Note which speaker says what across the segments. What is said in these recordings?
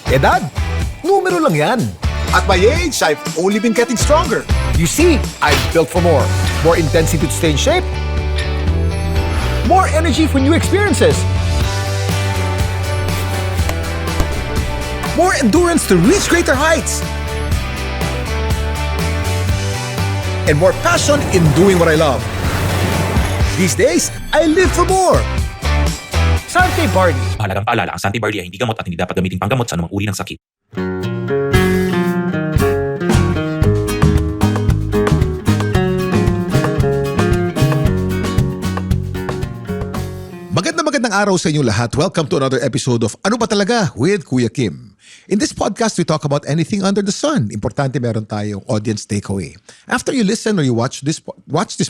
Speaker 1: Edad, numero lang yan.
Speaker 2: At my age, I've only been getting stronger.
Speaker 1: You see, I've built for more. More intensity to stay in shape. More energy for new experiences.
Speaker 2: More endurance to reach greater heights. And more passion in doing what I love. These days, I live for more.
Speaker 1: Sante Barley.
Speaker 3: Mahalagang paalala, ang Santi Barley ay hindi gamot at hindi dapat gamitin panggamot sa anumang uri ng sakit.
Speaker 2: Magandang araw sa inyo lahat. Welcome to another episode of Ano Ba Talaga with Kuya Kim. In this podcast, we talk about anything under the sun. Importante meron tayong audience takeaway. After you listen or you watch this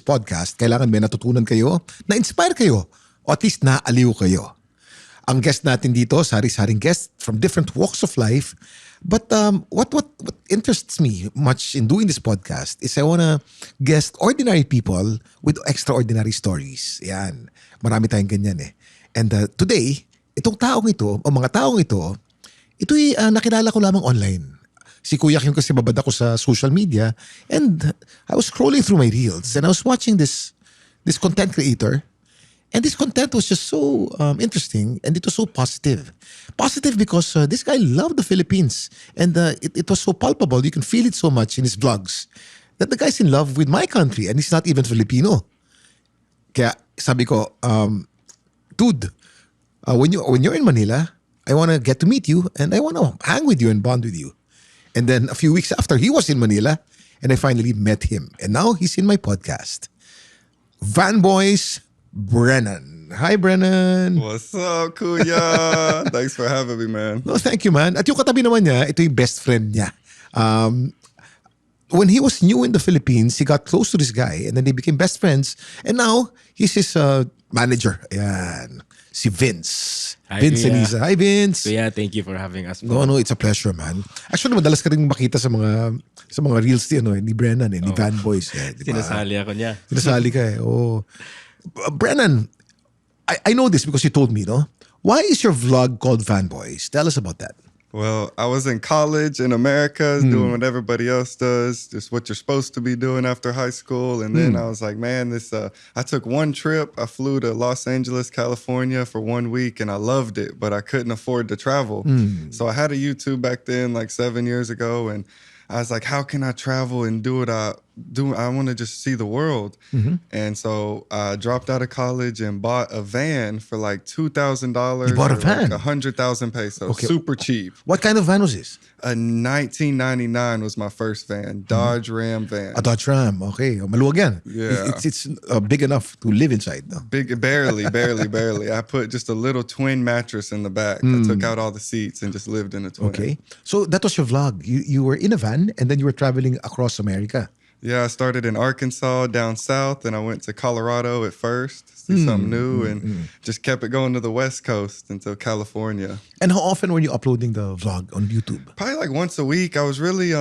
Speaker 2: podcast, kailangan may natutunan kayo, na-inspire kayo, o at least naaliw kayo. Ang guest natin dito, sari-saring guest from different walks of life. But what interests me much in doing this podcast is I wanna guest ordinary people with extraordinary stories. Yan. Marami tayong ganyan eh. And today, itong taong ito, o mga taong ito'y nakilala ko lamang online. Si Kuya Kim kasi babad ako sa social media and I was scrolling through my reels and I was watching this content creator. And this content was just so interesting and it was so positive. Positive because this guy loved the Philippines and it was so palpable. You can feel it so much in his vlogs that the guy's in love with my country and he's not even Filipino. Kaya sabi ko, dude, when you're in Manila, I want to get to meet you and I want to hang with you and bond with you. And then a few weeks after, he was in Manila and I finally met him. And now he's in my podcast. Boys Brennan. Hi, Brennan.
Speaker 4: What's up, Kuya? Thanks for having me, man.
Speaker 2: No, thank you, man. At yung katabi naman niya, ito yung best friend niya. When he was new in the Philippines, he got close to this guy and then they became best friends. And now, he's his manager. Ayan. Si Vince.
Speaker 5: Hi,
Speaker 2: Vince
Speaker 5: Kuya.
Speaker 2: and Isa. Hi, Vince.
Speaker 5: Kuya, thank you for having us.
Speaker 2: No, it's a pleasure, man. Actually, madalas ka rin makita sa mga reels ni Brennan, ni Van Boys. Eh, diba?
Speaker 5: Sinasali ako niya.
Speaker 2: Sinasali ka eh. Oh. Brennan, I know this because you told me, no? Why is your vlog called Van Boys? Tell us about that.
Speaker 4: Well, I was in college in America doing what everybody else does, just what you're supposed to be doing after high school. And then I was like, man, I took one trip. I flew to Los Angeles, California for 1 week and I loved it, but I couldn't afford to travel. So I had a YouTube back then, like 7 years ago. And I was like, how can I travel and do what I do? I want to just see the world. And so I dropped out of college and bought a van for like $2,000.
Speaker 2: You bought a van?
Speaker 4: Like 100,000 pesos.
Speaker 2: Okay.
Speaker 4: Super cheap.
Speaker 2: What kind of van was this?
Speaker 4: A 1999 was my first van. Dodge Ram van.
Speaker 2: A Dodge Ram. Okay. Maluwag yan.
Speaker 4: Yeah.
Speaker 2: It's big enough to live inside. No?
Speaker 4: Big, barely. I put just a little twin mattress in the back. I took out all the seats and just lived in a twin.
Speaker 2: Okay. So that was your vlog. You were in a van and then you were traveling across America.
Speaker 4: Yeah, I started in Arkansas down south and I went to Colorado at first, see something new, and just kept it going to the West Coast until California.
Speaker 2: And how often were you uploading the vlog on YouTube?
Speaker 4: Probably like once a week. I was really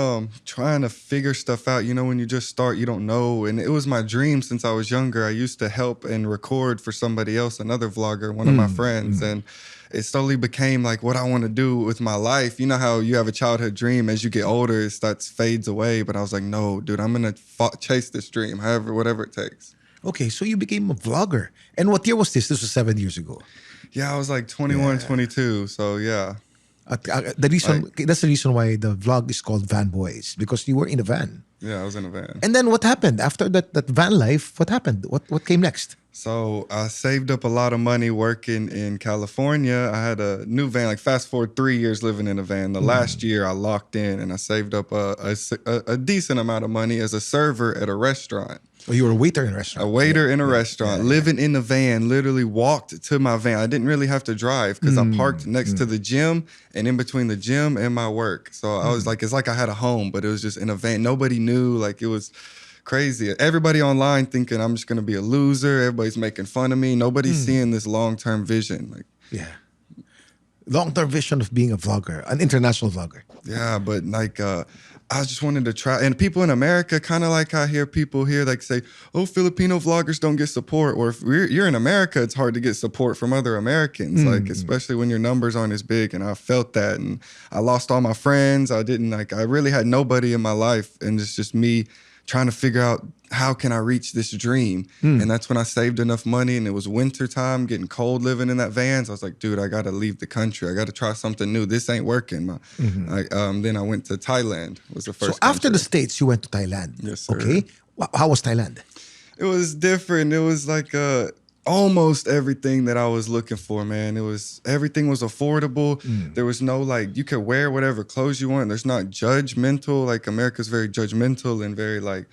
Speaker 4: trying to figure stuff out. You know, when you just start, you don't know. And it was my dream since I was younger. I used to help and record for somebody else, another vlogger, one of my friends. And it slowly became like what I want to do with my life. You know how you have a childhood dream. As you get older, it fades away. But I was like, no, dude, I'm going to chase this dream, whatever it takes.
Speaker 2: Okay, so you became a vlogger. And what year was this? This was 7 years ago.
Speaker 4: Yeah, I was like 21, 22. So yeah.
Speaker 2: That's the reason why the vlog is called Van Boys, because you were in a van.
Speaker 4: Yeah, I was in a van.
Speaker 2: And then what happened? After that van life, what happened? What came next?
Speaker 4: So I saved up a lot of money working in California. I had a new van, like fast forward 3 years living in a van. The last year I locked in and I saved up a decent amount of money as a server at a restaurant.
Speaker 2: Oh, you were a waiter in a restaurant.
Speaker 4: A waiter in a restaurant, living in the van, literally walked to my van. I didn't really have to drive because I parked next to the gym and in between the gym and my work. So I was like, it's like I had a home, but it was just in a van. Nobody knew, like it was crazy. Everybody online thinking I'm just going to be a loser. Everybody's making fun of me. Nobody's seeing this long-term vision. Like,
Speaker 2: Yeah. long-term vision of being a vlogger, an international vlogger?
Speaker 4: Yeah, but like I just wanted to try. And people in America, kind of like I hear people here like say, "Oh, Filipino vloggers don't get support," or if you're in America, it's hard to get support from other Americans, like especially when your numbers aren't as big. And I felt that, and I lost all my friends. I really had nobody in my life, and it's just me trying to figure out how can I reach this dream. And that's when I saved enough money, and it was winter time, getting cold, living in that van. So I was like, dude, I got to leave the country. I got to try something new. This ain't working. Then I went to Thailand, was the first
Speaker 2: So after the
Speaker 4: country.
Speaker 2: States, you went to Thailand.
Speaker 4: Yes, sir.
Speaker 2: Okay. How was Thailand?
Speaker 4: It was different. It was like almost everything that I was looking for, man. Everything was affordable. There was no like, you could wear whatever clothes you want. There's not judgmental. Like America's very judgmental and very like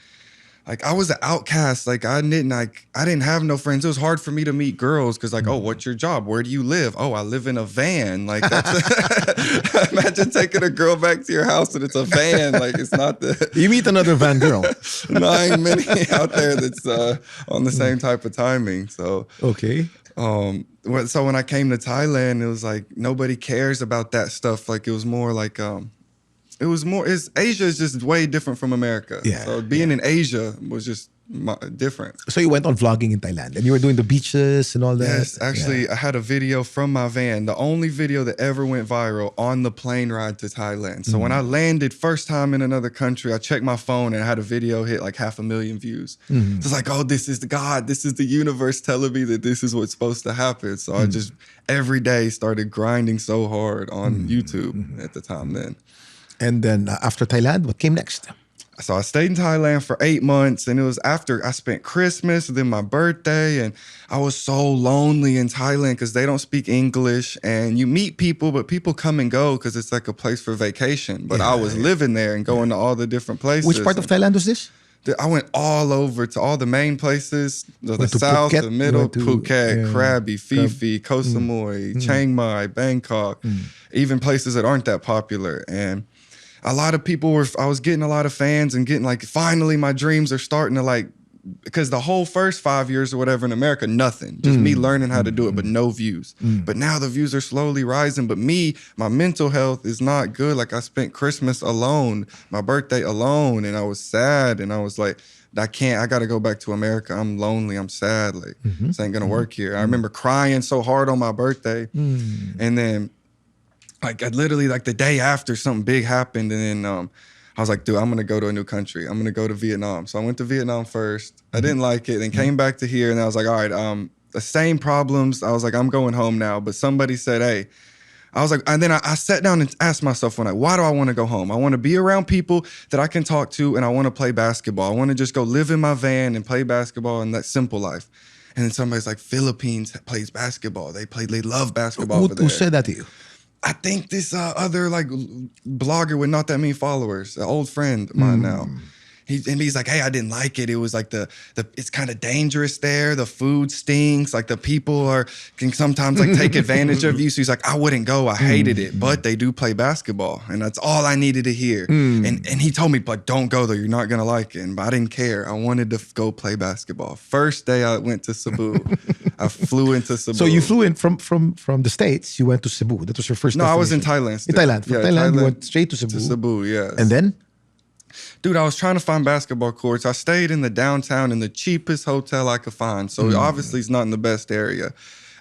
Speaker 4: I was an outcast. Like I didn't have no friends. It was hard for me to meet girls because like, oh, what's your job? Where do you live? Oh, I live in a van. Like that's imagine taking a girl back to your house and it's a van. Like it's not
Speaker 2: You meet another van girl.
Speaker 4: no, ain't many out there that's on the same type of timing. So
Speaker 2: Okay.
Speaker 4: so when I came to Thailand, it was like nobody cares about that stuff. Like it was more like Asia is just way different from America.
Speaker 2: Yeah,
Speaker 4: So being in Asia was just different.
Speaker 2: So you went on vlogging in Thailand and you were doing the beaches and all that?
Speaker 4: Yes, actually, I had a video from my van, the only video that ever went viral on the plane ride to Thailand. So when I landed first time in another country, I checked my phone and I had a video hit like 500,000 views. So it's like, oh, this is the God, this is the universe telling me that this is what's supposed to happen. So I just every day started grinding so hard on YouTube at the time then.
Speaker 2: And then after Thailand, what came next?
Speaker 4: So I stayed in Thailand for 8 months, and it was after I spent Christmas and then my birthday, and I was so lonely in Thailand because they don't speak English, and you meet people, but people come and go because it's like a place for vacation. But I was living there and going to all the different places.
Speaker 2: Which part of Thailand was this?
Speaker 4: I went all over to all the main places, the
Speaker 2: Went to
Speaker 4: south,
Speaker 2: Phuket,
Speaker 4: the middle,
Speaker 2: went to,
Speaker 4: Phuket,
Speaker 2: yeah,
Speaker 4: Krabi, Phi Phi, Koh Samui, Chiang Mai, Bangkok, even places that aren't that popular. And a lot of people I was getting a lot of fans and getting like, finally my dreams are starting to like, because the whole first 5 years or whatever in America, nothing. Just me learning how to do it, but no views. But now the views are slowly rising. But my mental health is not good. Like I spent Christmas alone, my birthday alone, and I was sad. And I was like, I got to go back to America. I'm lonely. I'm sad. Like, this ain't going to work here. I remember crying so hard on my birthday. And then like I literally like the day after something big happened, and then I was like, dude, I'm gonna go to a new country. I'm gonna go to Vietnam. So I went to Vietnam first. I didn't like it, then came back to here, and I was like, all right, the same problems. I was like, I'm going home now. But somebody said, hey, I was like, and then I sat down and asked myself one night, why do I want to go home? I want to be around people that I can talk to, and I want to play basketball. I want to just go live in my van and play basketball and that simple life. And then somebody's like, Philippines plays basketball. They love basketball over there.
Speaker 2: Who said that to you?
Speaker 4: I think this other like blogger with not that many followers, an old friend of mine now. He's like, hey, I didn't like it. It was like it's kind of dangerous there. The food stinks. Like the people can sometimes like take advantage of you. So he's like, I wouldn't go. I hated it, but they do play basketball, and that's all I needed to hear. And he told me, but don't go there. You're not gonna like it. But I didn't care. I wanted to go play basketball. First day I went to Cebu. I flew into Cebu.
Speaker 2: So you flew in from the States. You went to Cebu. That was your first.
Speaker 4: No, I was in
Speaker 2: destination.
Speaker 4: Thailand. Still.
Speaker 2: In Thailand. From Thailand, you went straight to Cebu.
Speaker 4: To Cebu, yes.
Speaker 2: And then?
Speaker 4: Dude, I was trying to find basketball courts. I stayed in the downtown in the cheapest hotel I could find. So obviously it's not in the best area.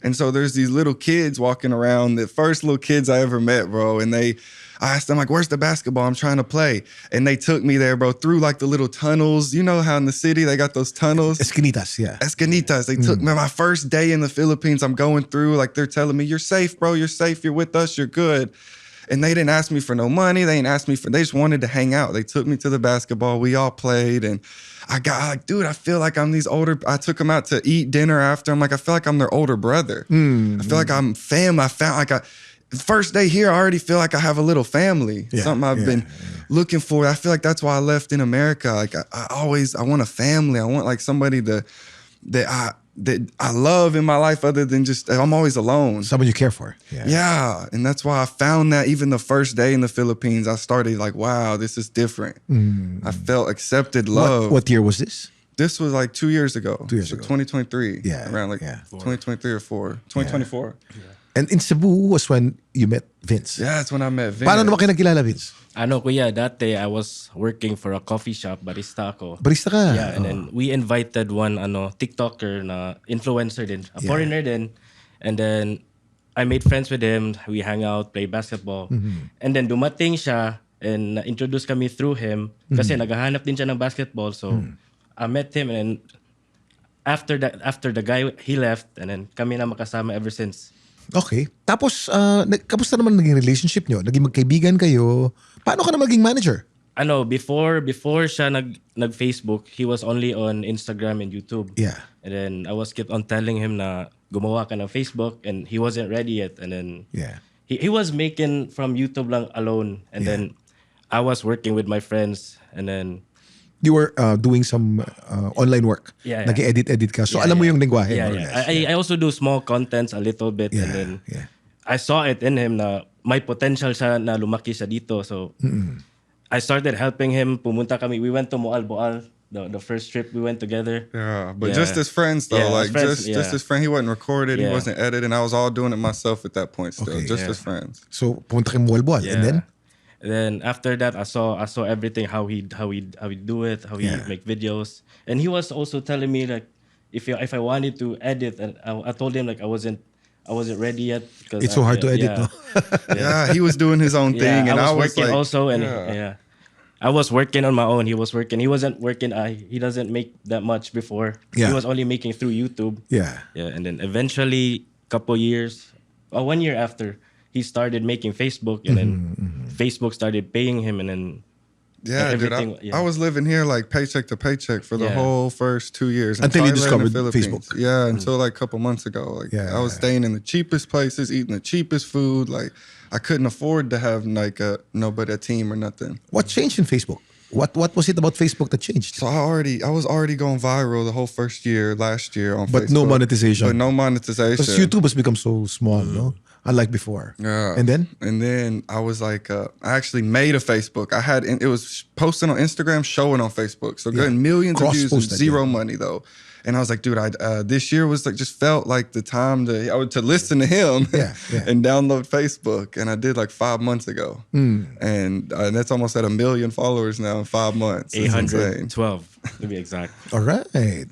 Speaker 4: And so there's these little kids walking around, the first little kids I ever met, bro. And I asked them, like, where's the basketball? I'm trying to play. And they took me there, bro, through like the little tunnels. You know how in the city they got those tunnels?
Speaker 2: Esquinitas, yeah.
Speaker 4: Esquinitas. They took me my first day in the Philippines. I'm going through, like they're telling me, you're safe, bro. You're safe. You're with us. You're good. And they didn't ask me for no money. They just wanted to hang out. They took me to the basketball. We all played. And I got like, dude, I feel like I'm I took them out to eat dinner after. I'm like, I feel like I'm their older brother. I feel like I'm family. I found like first day here, I already feel like I have a little family.
Speaker 2: Yeah,
Speaker 4: Something I've been looking for. I feel like that's why I left in America. Like I want a family. I want like somebody that I love in my life other than just, I'm always alone.
Speaker 2: Someone you care for.
Speaker 4: Yeah. And that's why I found that even the first day in the Philippines, I started like, wow, this is different. I felt accepted, love.
Speaker 2: What year was this?
Speaker 4: This was like 2 years ago.
Speaker 2: 2 years ago.
Speaker 4: 2023.
Speaker 2: Yeah.
Speaker 4: Around like 2023 or 2024.
Speaker 2: And in Cebu was when you met Vince.
Speaker 4: Yeah, that's when I met Vince.
Speaker 2: Paano naman kayo nagkilala, Vince?
Speaker 5: Kuya, that day I was working for a coffee shop, barista ako.
Speaker 2: Barista ka?
Speaker 5: Yeah, and then we invited one TikToker na influencer din, a foreigner din. And then I made friends with him. We hang out, play basketball. And then dumating siya and introduced kami through him kasi naghahanap din siya ng basketball. So I met him, and then after the guy he left, and then kami na makasama ever since.
Speaker 2: Okay. Tapos, kamusta naman naging relationship nyo? Naging magkaibigan kayo? Paano ka na maging manager?
Speaker 5: Before siya nag-Facebook, he was only on Instagram and YouTube.
Speaker 2: Yeah.
Speaker 5: And then I was kept on telling him na gumawa ka ng Facebook, and he wasn't ready yet. And then he was making from YouTube lang alone. And then I was working with my friends, and then
Speaker 2: You were doing some online work.
Speaker 5: Yeah.
Speaker 2: Nag-edit ka. So alam mo yung lengguwahe.
Speaker 5: Yeah,
Speaker 2: more or
Speaker 5: yeah.
Speaker 2: less.
Speaker 5: I also do small contents a little bit.
Speaker 2: Yeah,
Speaker 5: And then
Speaker 2: yeah.
Speaker 5: I saw it in him na may potential siya na lumaki siya dito. So I started helping him. Pumunta kami. We went to Boal. The first trip we went together.
Speaker 4: Yeah, but just as friends though,
Speaker 5: Yeah, as
Speaker 4: like
Speaker 5: friends,
Speaker 4: just as friend. He wasn't recorded, he
Speaker 5: Yeah.
Speaker 4: wasn't edited. I was all doing it myself at that point still,
Speaker 2: Okay.
Speaker 4: just as friends.
Speaker 2: So pumunta kayo Mualboal. And then?
Speaker 5: And then after that, I saw everything, how he do it, how he make videos, and he was also telling me like if I wanted to edit, and I told him like I wasn't ready yet because
Speaker 2: It's so hard to edit, no?
Speaker 4: Yeah, he was doing his own thing, and
Speaker 5: I
Speaker 4: I
Speaker 5: was
Speaker 4: was
Speaker 5: working
Speaker 4: like,
Speaker 5: also, and I was working on my own. He was working. He wasn't working. He doesn't make that much before.
Speaker 2: Yeah.
Speaker 5: He was only making through YouTube.
Speaker 2: Yeah.
Speaker 5: Yeah, and then eventually, 1 year after, he started making Facebook, and then Facebook started paying him, and then
Speaker 4: yeah, dude,
Speaker 5: everything.
Speaker 4: I was living here like paycheck to paycheck for the whole first 2 years in
Speaker 2: Until you
Speaker 4: Thailand and
Speaker 2: discovered
Speaker 4: Philippines.
Speaker 2: Facebook.
Speaker 4: Yeah, until like a couple months ago. Like I was staying in the cheapest places, eating the cheapest food. Like I couldn't afford to have like a team or nothing.
Speaker 2: What changed in Facebook? What was it about Facebook that changed?
Speaker 4: So I was already going viral the whole first year last year on
Speaker 2: But
Speaker 4: Facebook.
Speaker 2: no monetization.
Speaker 4: But no monetization.
Speaker 2: Because YouTube has become so small, no? Unlike before.
Speaker 4: Yeah.
Speaker 2: And then?
Speaker 4: And then I was like, I actually made a Facebook. It was posting on Instagram, showing on Facebook. So getting millions of views and zero money though. And I was like, dude, this year was like, just felt like the time to listen to him and download Facebook. And I did like 5 months ago. And that's almost at 1 million followers now in 5 months. It's insane.
Speaker 5: 812 to be exact.
Speaker 2: All right.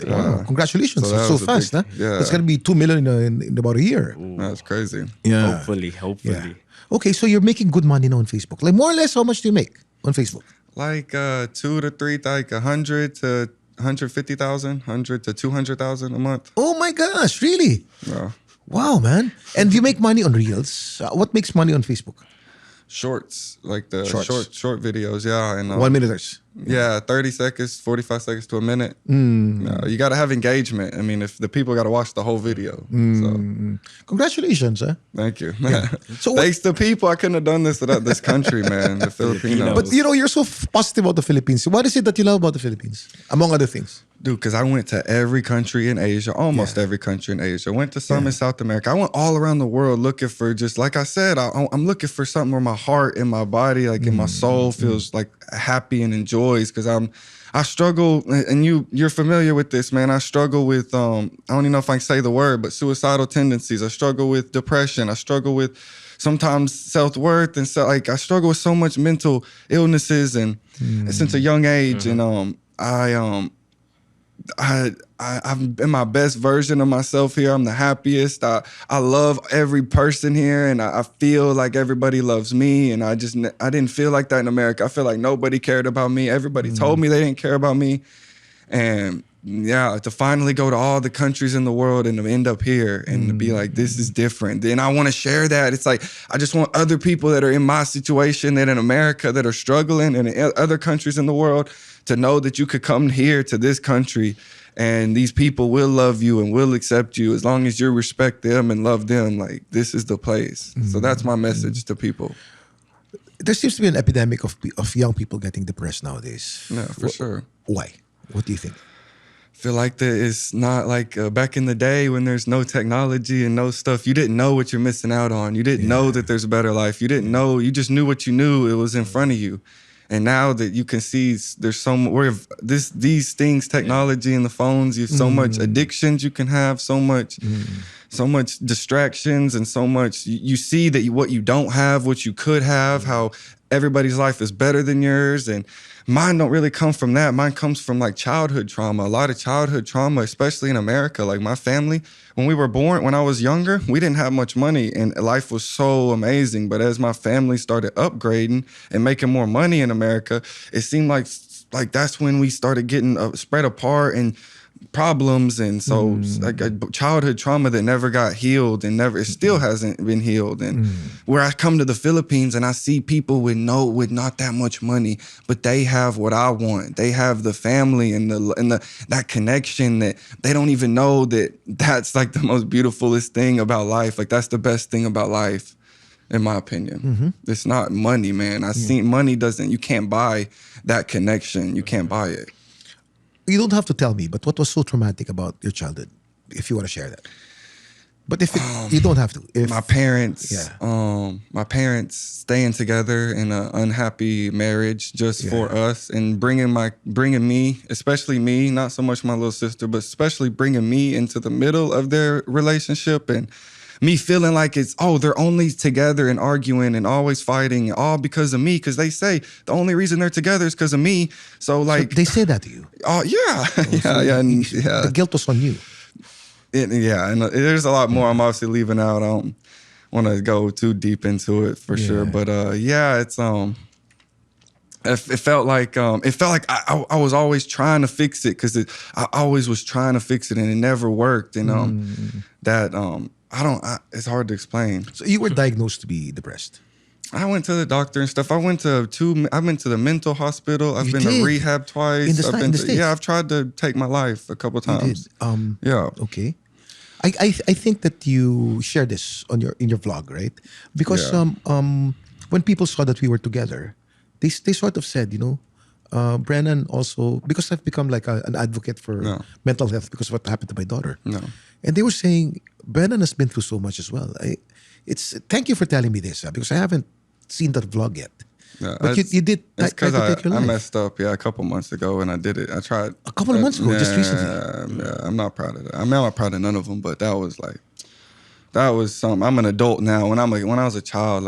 Speaker 2: Wow. Congratulations.
Speaker 4: So that
Speaker 2: So
Speaker 4: was a
Speaker 2: fast,
Speaker 4: big-
Speaker 2: huh?
Speaker 4: yeah.
Speaker 2: It's going to be 2 million in about a year.
Speaker 4: That's crazy.
Speaker 2: Yeah.
Speaker 5: Hopefully.
Speaker 2: Yeah. Okay, so you're making good money now on Facebook. Like more or less, how much do you make on Facebook?
Speaker 4: Like 2 to 3, like 100 to 150,000, 100 to 200,000 a month.
Speaker 2: Oh my gosh, really?
Speaker 4: Yeah.
Speaker 2: Wow, man. And you make money on Reels. What makes money on Facebook?
Speaker 4: Shorts, like the
Speaker 2: Shorts.
Speaker 4: short videos, yeah. And
Speaker 2: 1 minuters.
Speaker 4: yeah, 30 seconds, 45 seconds to a minute. Yeah, you got to have engagement. I mean, if the people got to watch the whole video. So,
Speaker 2: Congratulations, huh?
Speaker 4: thank you.
Speaker 2: So
Speaker 4: Thanks to people, I couldn't have done this without this country, man. The Filipinos.
Speaker 2: But you know, you're so positive about the Philippines. What is it that you love about the Philippines? Among other things.
Speaker 4: Dude, because I went to every country in Asia, almost every country in Asia. Went to some in South America. I went all around the world looking for, just like I said, I'm looking for something where my heart and my body, like in my soul, feels like happy and enjoys. Because I struggle, and you're familiar with this, man. I struggle with I don't even know if I can say the word, but suicidal tendencies. I struggle with depression. I struggle with sometimes self-worth, and so like I struggle with so much mental illnesses and since a young age, and I'm in my best version of myself here. I'm the happiest. I love every person here, and I feel like everybody loves me. And I didn't feel like that in America. I feel like nobody cared about me. Everybody told me they didn't care about me. And yeah, to finally go to all the countries in the world and to end up here and to be like, this is different. Then I want to share that. It's like, I just want other people that are in my situation, that in America, that are struggling, and in other countries in the world, to know that you could come here to this country and these people will love you and will accept you as long as you respect them and love them. Like, this is the place. So that's my message to people.
Speaker 2: There seems to be an epidemic of young people getting depressed nowadays.
Speaker 4: Yeah, for sure.
Speaker 2: Why? What do you think?
Speaker 4: Feel like that it's not like back in the day when there's no technology and no stuff. You didn't know what you're missing out on. You didn't know that there's a better life. You didn't know. You just knew what you knew. It was in front of you. And now that you can see there's these things, technology and the phones, you have so much addictions you can have, so much so much distractions and so much. You see that what you don't have, what you could have, how everybody's life is better than yours, and mine don't really come from that. Mine comes from like childhood trauma, a lot of childhood trauma, especially in America. Like my family, when we were born, when I was younger, we didn't have much money and life was so amazing. But as my family started upgrading and making more money in America, it seemed like that's when we started getting spread apart and problems, and so like a childhood trauma that never got healed and it still hasn't been healed. And where I come to the Philippines and I see people with not that much money, but they have what I want. They have the family and that connection that they don't even know that's like the most beautifulest thing about life. Like that's the best thing about life, in my opinion. It's not money, man. Money you can't buy that connection. You can't buy it.
Speaker 2: You don't have to tell me, but what was so traumatic about your childhood, if you want to share that? But if you don't have to.
Speaker 4: My parents staying together in an unhappy marriage just for us, and bringing me, especially me, not so much my little sister, but especially bringing me into the middle of their relationship, and me feeling like they're only together and arguing and always fighting, all because of me. Because they say the only reason they're together is because of me. So like
Speaker 2: they say that to you.
Speaker 4: Oh yeah,
Speaker 2: The guilt was on you.
Speaker 4: And there's a lot more I'm obviously leaving out. I don't want to go too deep into it for sure, but it's it felt like I was always trying to fix it, because I always was trying to fix it and it never worked. And it's hard to explain.
Speaker 2: So you were diagnosed to be depressed.
Speaker 4: I went to the doctor and stuff. I've been to the mental hospital. I've been to rehab twice.
Speaker 2: In the States?
Speaker 4: I've tried to take my life a couple times.
Speaker 2: Okay. I think that you share this in your vlog, right? Because when people saw that we were together, they sort of said, Brennan also, because I've become like an advocate for mental health because of what happened to my daughter.
Speaker 4: No.
Speaker 2: And they were saying, Brennan has been through so much as well. Thank you for telling me this, because I haven't seen that vlog yet.
Speaker 4: Yeah,
Speaker 2: but you did try to take your life.
Speaker 4: I messed up, a couple months ago, and I did it. I tried.
Speaker 2: A couple of months ago, just recently.
Speaker 4: Yeah, I'm not proud of that. I'm not proud of none of them, but that was something. I'm an adult now. When I was a child,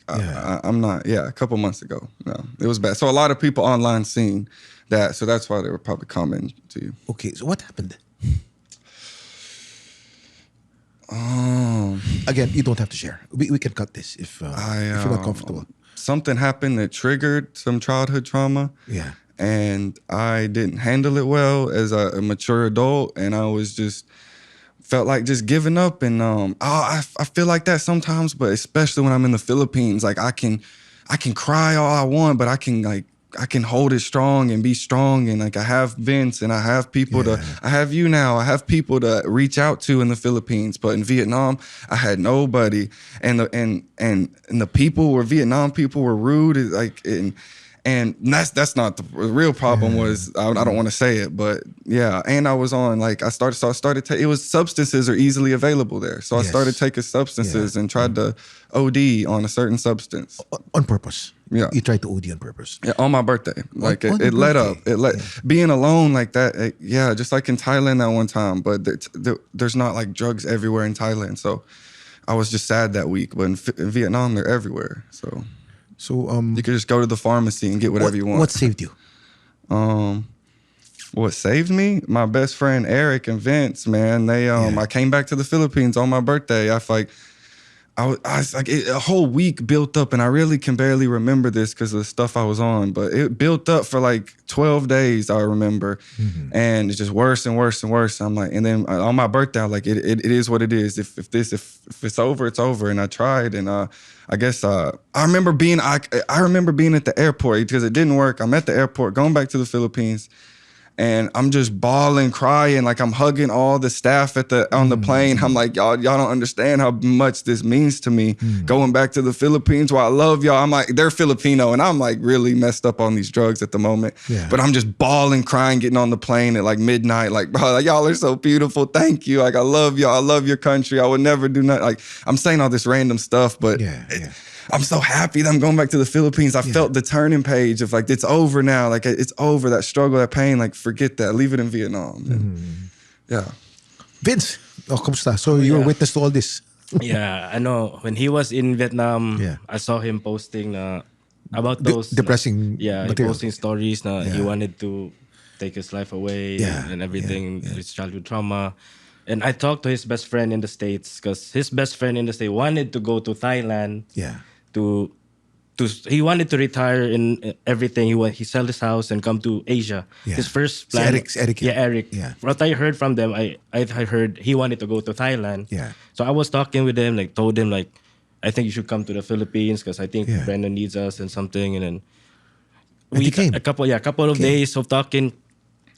Speaker 4: I'm not. Yeah, a couple months ago. No, it was bad. So a lot of people online seen that, so that's why they were probably coming to you.
Speaker 2: Okay, so what happened? Again, you don't have to share. We can cut this if you're not comfortable.
Speaker 4: Something happened that triggered some childhood trauma.
Speaker 2: Yeah.
Speaker 4: And I didn't handle it well as a mature adult, and I was felt like just giving up. And I feel like that sometimes, but especially when I'm in the Philippines, like I can cry all I want, but I can hold it strong and be strong. And like I have Vince and I have people I have you now. I have people to reach out to in the Philippines. But in Vietnam, I had nobody. And the people Vietnam people were rude. And that's not the real problem. Was I don't want to say it, but yeah. And I was on it was substances are easily available there, so I started taking substances and tried to OD on a certain substance
Speaker 2: on purpose.
Speaker 4: Yeah,
Speaker 2: you tried to OD on purpose.
Speaker 4: Yeah, on my birthday. It led up. Being alone like that. Just like in Thailand that one time. But there's not like drugs everywhere in Thailand, so I was just sad that week. But in Vietnam, they're everywhere. So you could just go to the pharmacy and get whatever you want.
Speaker 2: What saved you?
Speaker 4: What saved me? My best friend Eric and Vince, man. They I came back to the Philippines on my birthday. I was like a whole week built up, and I really can barely remember this because of the stuff I was on, but it built up for like 12 days, I remember. And it's just worse and worse and worse. I'm like, and then on my birthday, I'm like, it is what it is. If it's over, it's over. And I tried, and I guess I remember being at the airport because it didn't work. I'm at the airport going back to the Philippines, and I'm just bawling, crying, like I'm hugging all the staff on the plane. I'm like, y'all don't understand how much this means to me. Going back to the Philippines, where I love y'all. I'm like, they're Filipino, and I'm like really messed up on these drugs at the moment. Yeah. But I'm just bawling, crying, getting on the plane at like midnight. Like, bro, like, y'all are so beautiful. Thank you. Like, I love y'all. I love your country. I would never do nothing. Like, I'm saying all this random stuff, but I'm so happy that I'm going back to the Philippines. I felt the turning page of like, it's over now. Like, it's over, that struggle, that pain. Like, forget that. Leave it in Vietnam. Yeah.
Speaker 2: Vince, Oh, kamusta? So you were witness to all this.
Speaker 5: Yeah, I know. When he was in Vietnam,
Speaker 2: Yeah.
Speaker 5: I saw him posting about those
Speaker 2: depressing
Speaker 5: he
Speaker 2: material.
Speaker 5: posting stories. He
Speaker 2: Yeah.
Speaker 5: wanted to take his life away
Speaker 2: Yeah,
Speaker 5: and everything,
Speaker 2: yeah.
Speaker 5: his childhood trauma. And I talked to his best friend in the States because his best friend in the States wanted to go to Thailand
Speaker 2: Yeah.
Speaker 5: to he wanted to retire in everything. He sell his house and come to Asia.
Speaker 2: Yeah.
Speaker 5: His first
Speaker 2: Si
Speaker 5: plan.
Speaker 2: Eric,
Speaker 5: Yeah, Eric.
Speaker 2: Yeah.
Speaker 5: What I heard from them, I heard he wanted to go to Thailand.
Speaker 2: Yeah.
Speaker 5: So I was talking with him, like told him like, I think you should come to the Philippines because I think
Speaker 2: Yeah.
Speaker 5: Brennan needs us and something. And then
Speaker 2: And he came.
Speaker 5: a couple of days of talking.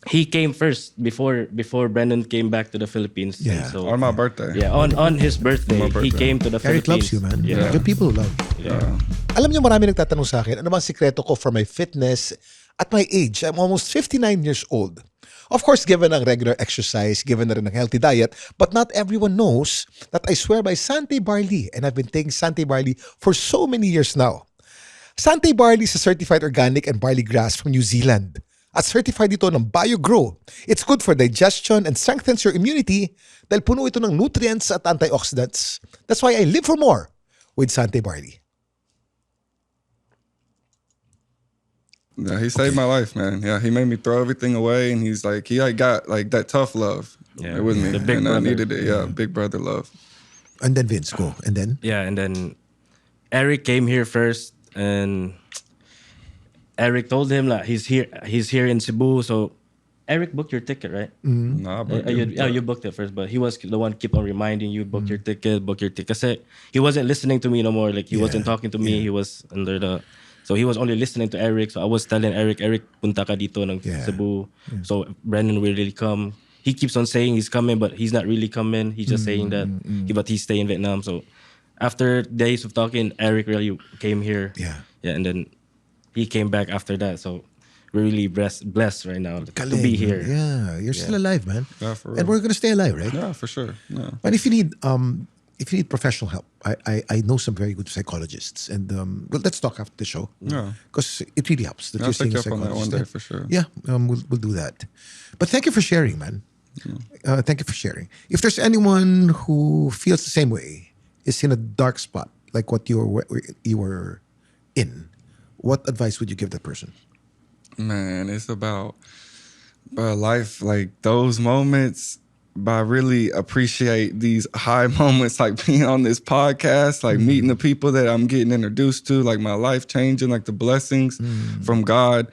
Speaker 5: He came first before Brennan came back to the Philippines.
Speaker 2: Yeah.
Speaker 5: And so
Speaker 4: On my birthday.
Speaker 5: yeah, on his birthday,
Speaker 4: On my
Speaker 5: he
Speaker 4: birthday.
Speaker 5: came to the
Speaker 2: Eric loves
Speaker 5: Philippines.
Speaker 2: you, man.
Speaker 5: Yeah.
Speaker 2: Good people who love you.
Speaker 5: Yeah.
Speaker 2: Alam niyo, marami nagtatanong sa akin, ano bang sikreto ko for my fitness at my age? I'm almost 59 years old. Of course, given ang regular exercise, given na rin ang healthy diet, but not everyone knows that I swear by Sante Barley, and I've been taking Sante Barley for so many years now. Sante Barley is a certified organic and barley grass from New Zealand. At certified ito ng BioGrow. It's good for digestion and strengthens your immunity dahil puno ito ng nutrients at antioxidants. That's why I live for more with Sante Barley.
Speaker 4: Yeah, he saved my life, man. Yeah, he made me throw everything away, and he's like, he got like that tough love with me,
Speaker 5: the big
Speaker 4: and I
Speaker 5: brother.
Speaker 4: needed it. Yeah, big brother love.
Speaker 2: And then Vince, go. And then?
Speaker 5: Yeah, and then Eric came here first, and Eric told him like he's here in Cebu. So Eric booked your ticket, right?
Speaker 4: No, but
Speaker 5: You booked it first, but he was the one keep on reminding you book your ticket. Kasi he wasn't listening to me no more. Like he wasn't talking to me. He was under the. So he was only listening to Eric. So I was telling Eric, punta ka dito ng Cebu. So Brennan will really come. He keeps on saying he's coming, but he's not really coming. He's just saying that, but he's staying in Vietnam. So after days of talking, Eric really came here.
Speaker 2: Yeah.
Speaker 5: Yeah, and then he came back after that. So we're really blessed right now to
Speaker 2: Galing,
Speaker 5: be here.
Speaker 2: Yeah, you're still alive, man.
Speaker 4: Yeah, for real.
Speaker 2: And we're gonna stay alive, right?
Speaker 4: yeah, for sure. Yeah.
Speaker 2: And if you need professional help, I know some very good psychologists, and well, let's talk after the show.
Speaker 4: Yeah.
Speaker 2: Because it really helps that
Speaker 4: I'll
Speaker 2: you're seeing
Speaker 4: take
Speaker 2: a
Speaker 4: you up on that
Speaker 2: psychologist.
Speaker 4: one day for sure.
Speaker 2: Yeah, we'll do that. But thank you for sharing, man. Thank you for sharing. If there's anyone who feels the same way, is in a dark spot like what you were in, what advice would you give that person?
Speaker 4: Man, it's about life, like those moments. But I really appreciate these high moments, like being on this podcast, like meeting the people that I'm getting introduced to, like my life changing, like the blessings from God.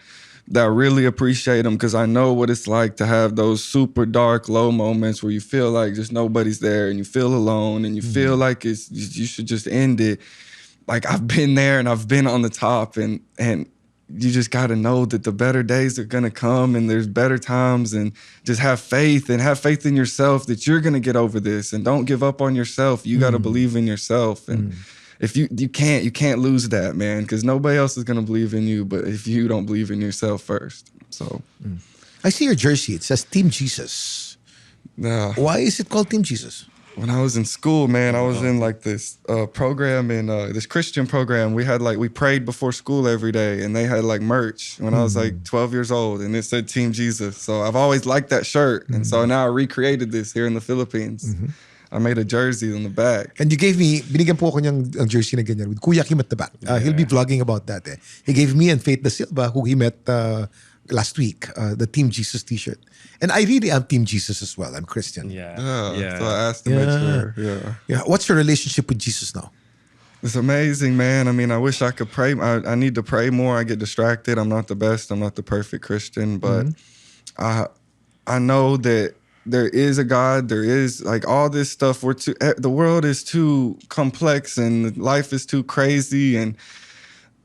Speaker 4: That I really appreciate them because I know what it's like to have those super dark, low moments where you feel like just nobody's there and you feel alone and you feel like you should just end it. Like I've been there and I've been on the top and you just got to know that the better days are going to come and there's better times, and just have faith in yourself that you're going to get over this, and don't give up on yourself. You got to believe in yourself. And if you can't lose that, man, because nobody else is going to believe in you, but if you don't believe in yourself first. So
Speaker 2: I see your jersey. It says Team Jesus. Why is it called Team Jesus?
Speaker 4: When I was in school, man, I was in like this program in this Christian program. We prayed before school every day, and they had like merch when I was like 12 years old, and it said Team Jesus. So I've always liked that shirt, and so now I recreated this here in the Philippines. I made a jersey on the back.
Speaker 2: And you gave me, binigyan po ako niyang ang jersey na ganyan with Kuya Kim at the back. He'll be vlogging about that. He gave me and Faith Da Silva, who he met last week, the Team Jesus t-shirt. And I really am Team Jesus as well. I'm Christian.
Speaker 5: Yeah.
Speaker 4: So I asked to make sure.
Speaker 2: Yeah. What's your relationship with Jesus now?
Speaker 4: It's amazing, man. I mean, I wish I could pray. I need to pray more. I get distracted. I'm not the best. I'm not the perfect Christian, but I know that there is a God. There is like all this stuff. The world is too complex and life is too crazy, and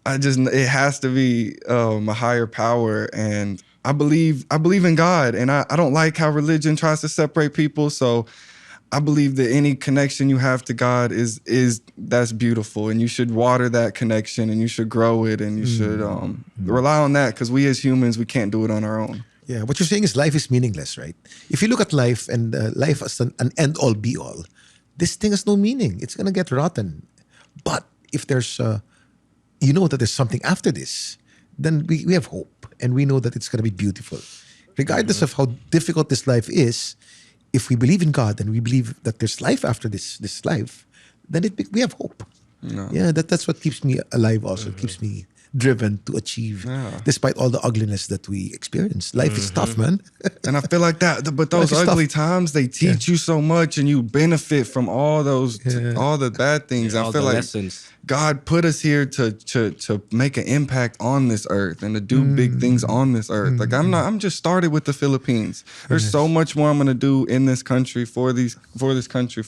Speaker 4: it has to be a higher power. And I believe in God, and I don't like how religion tries to separate people. So I believe that any connection you have to God that's beautiful, and you should water that connection, and you should grow it, and you should rely on that, because we as humans, we can't do it on our own.
Speaker 2: Yeah, what you're saying is life is meaningless, right? If you look at life and life as an end-all, be-all, this thing has no meaning. It's going to get rotten. But if there's, you know that there's something after this, then we have hope, and we know that it's going to be beautiful. Regardless of how difficult this life is, if we believe in God and we believe that there's life after this life, then we have hope. Yeah, that's what keeps me alive also. It keeps me driven to achieve despite all the ugliness that we experience. Life is tough, man.
Speaker 4: And I feel like that, but those
Speaker 2: Life is
Speaker 4: ugly
Speaker 2: tough.
Speaker 4: times, they teach you so much and you benefit from all those, all the bad things. I
Speaker 5: all
Speaker 4: feel
Speaker 5: the
Speaker 4: like
Speaker 5: lessons.
Speaker 4: God put us here to make an impact on this earth and to do big things on this earth. Like I'm just started with the Philippines. There's so much more I'm gonna do in this country for this country.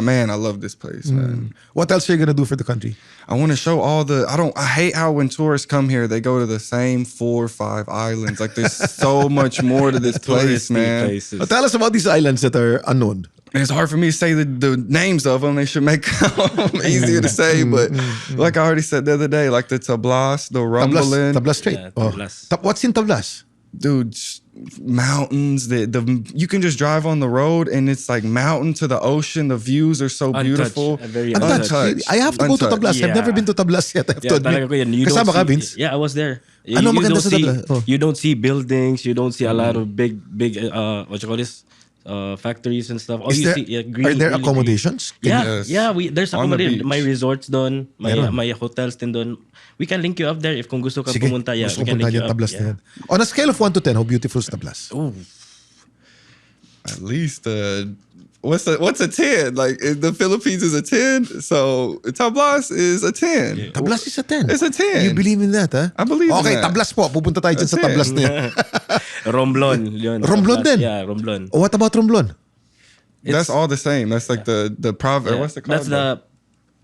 Speaker 4: Man, I love this place, man.
Speaker 2: What else are you gonna do for the country?
Speaker 4: I want to show I hate how when tourists come here, they go to the same 4 or 5 islands. Like there's so much more to this place,
Speaker 5: Touristy
Speaker 4: man.
Speaker 5: places.
Speaker 2: Tell us about these islands that are unknown.
Speaker 4: And it's hard for me to say the names of them. They should make them easier to say. But like I already said the other day, like the Tablas, the Rumbling.
Speaker 2: Tablas Strait.
Speaker 5: Yeah, Tablas.
Speaker 2: What's in Tablas?
Speaker 4: Dude, mountains. You can just drive on the road and it's like mountain to the ocean. The views are so beautiful.
Speaker 5: Very
Speaker 2: Untouched. I have to go to
Speaker 4: Untouched.
Speaker 2: Tablas. I've never been to Tablas yet. I have to
Speaker 5: talaga
Speaker 2: admit.
Speaker 5: ko yan. You
Speaker 2: Kasama
Speaker 5: don't
Speaker 2: ka,
Speaker 5: see-
Speaker 2: Vince?
Speaker 5: Yeah, I was there.
Speaker 2: Ano maganda sa Tablas? Oh.
Speaker 5: You don't see buildings. You don't see a lot of big what you call this? Factories and stuff. All
Speaker 2: Is
Speaker 5: you
Speaker 2: there-
Speaker 5: see, green,
Speaker 2: are there
Speaker 5: really
Speaker 2: accommodations?
Speaker 5: green.
Speaker 4: Yes.
Speaker 5: There's
Speaker 4: On the
Speaker 5: accommodation.
Speaker 4: beach.
Speaker 5: May resorts doon,
Speaker 2: Meron.
Speaker 5: may hotels din doon. We can link you up there if kung gusto ka
Speaker 2: Sige,
Speaker 5: pumunta. Yeah,
Speaker 2: gusto
Speaker 5: we
Speaker 2: ko
Speaker 5: can
Speaker 2: puntahan
Speaker 5: link you
Speaker 2: yung
Speaker 5: up.
Speaker 2: Tablas na
Speaker 5: Yeah.
Speaker 2: yan. On a scale of 1 to 10, how beautiful is Tablas?
Speaker 4: At least what's a 10? Like the Philippines is a 10, so Tablas is a 10.
Speaker 2: Tablas is a 10.
Speaker 4: It's a 10.
Speaker 2: You believe in that, huh?
Speaker 4: I believe in
Speaker 2: Okay,
Speaker 4: that.
Speaker 2: Tablas po. Pupunta tayo dyan sa
Speaker 4: A 10.
Speaker 2: Tablas na yan.
Speaker 5: Romblon. Yun,
Speaker 2: Romblon
Speaker 5: Tablas.
Speaker 2: din?
Speaker 5: Yeah, Romblon.
Speaker 2: Oh, what about Romblon?
Speaker 4: That's all the same. That's like the province.
Speaker 5: Yeah.
Speaker 4: What's it called?
Speaker 5: That's the